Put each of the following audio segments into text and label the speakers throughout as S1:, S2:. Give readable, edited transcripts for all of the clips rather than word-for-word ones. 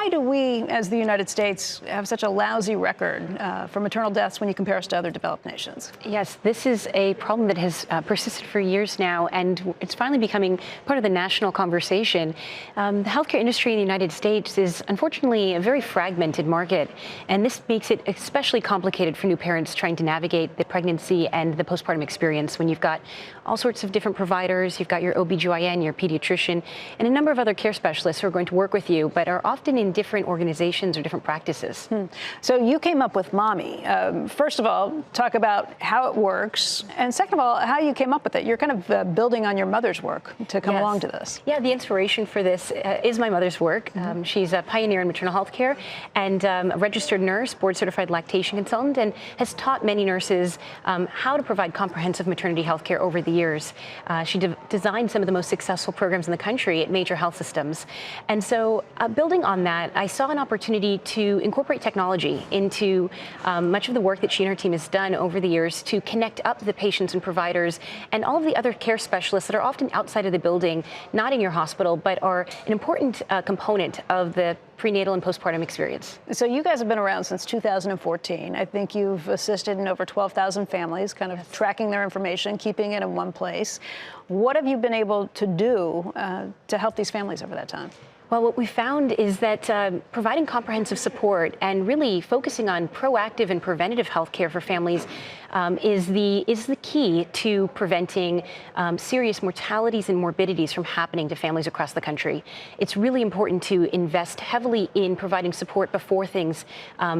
S1: Why do we, as the United States, have such a lousy record for maternal deaths when you compare us to other developed nations?
S2: Yes, this is a problem that has persisted for years now, and it's finally becoming part of the national conversation. The healthcare industry in the United States is unfortunately a very fragmented market, and this makes it especially complicated for new parents trying to navigate the pregnancy and the postpartum experience when you've got all sorts of different providers. You've got your OBGYN, your pediatrician, and a number of other care specialists who are going to work with you, but are often in different organizations or different practices.
S1: So you came up with Mahmee. First of all, talk about how it works, and second of all, how you came up with it. You're kind of building on your mother's work to come along to this.
S2: Yeah, the inspiration for this is my mother's work. She's a pioneer in maternal health care and a registered nurse, board-certified lactation consultant, and has taught many nurses how to provide comprehensive maternity health care over the years. She designed some of the most successful programs in the country at major health systems. And so building on that, I saw an opportunity to incorporate technology into much of the work that she and her team has done over the years to connect up the patients and providers and all of the other care specialists that are often outside of the building, not in your hospital, but are an important component of the prenatal and postpartum experience.
S1: So you guys have been around since 2014. I think you've assisted in over 12,000 families, kind of tracking their information, keeping it in one place. What have you been able to do to help these families over that time?
S2: Well, what we found is that providing comprehensive support and really focusing on proactive and preventative health care for families is the key to preventing serious mortalities and morbidities from happening to families across the country. It's really important to invest heavily in providing support before things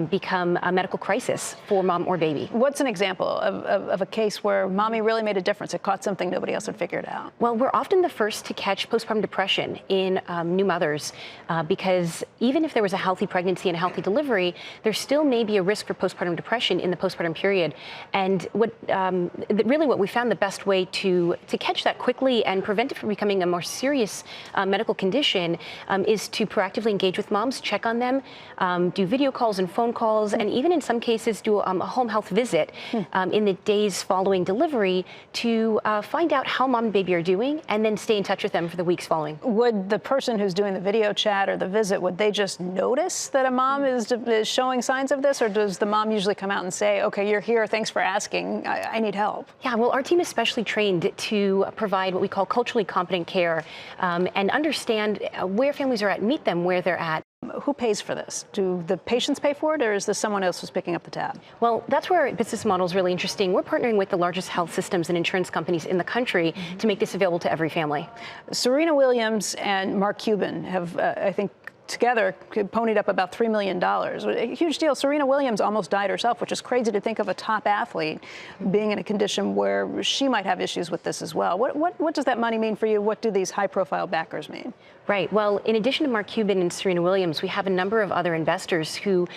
S2: become a medical crisis for mom or baby.
S1: What's an example of a case where Mahmee really made a difference? It caught something nobody else had figured out.
S2: Well, we're often the first to catch postpartum depression in new mothers because even if there was a healthy pregnancy and a healthy delivery, there still may be a risk for postpartum depression in the postpartum period. And what we found the best way to catch that quickly and prevent it from becoming a more serious medical condition is to proactively engage with moms, check on them, do video calls and phone calls, and even in some cases do a home health visit in the days following delivery to find out how mom and baby are doing and then stay in touch with them for the weeks following.
S1: Would the person who's doing the video chat or the visit, would they just notice that a mom is showing signs of this, or does the mom usually come out and say, okay, you're here, thanks for asking, I need help? Yeah,
S2: well, our team is specially trained to provide what we call culturally competent care and understand where families are at, meet them where they're at.
S1: Who pays for this? Do the patients pay for it, or is this someone else who's picking up the tab?
S2: Well, that's where our business model is really interesting. We're partnering with the largest health systems and insurance companies in the country to make this available to every family.
S1: Serena Williams and Mark Cuban have, I think, together ponied up about $3 million. A huge deal. Serena Williams almost died herself, which is crazy to think of a top athlete being in a condition where she might have issues with this as well. What does that money mean for you? What do these high-profile backers mean?
S2: Right. Well, in addition to Mark Cuban and Serena Williams, we have a number of other investors who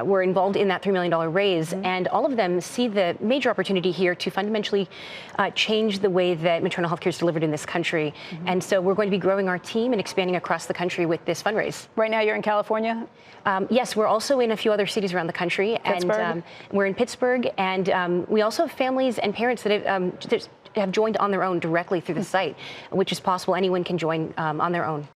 S2: were involved in that $3 million raise, and all of them see the major opportunity here to fundamentally change the way that maternal health care is delivered in this country. And so we're going to be growing our team and expanding across the country with this fundraise.
S1: Right now you're in California?
S2: Yes, we're also in a few other cities around the country.
S1: Pittsburgh?
S2: And we're in Pittsburgh, and we also have families and parents that have joined on their own directly through the site, which is possible. Anyone can join on their own.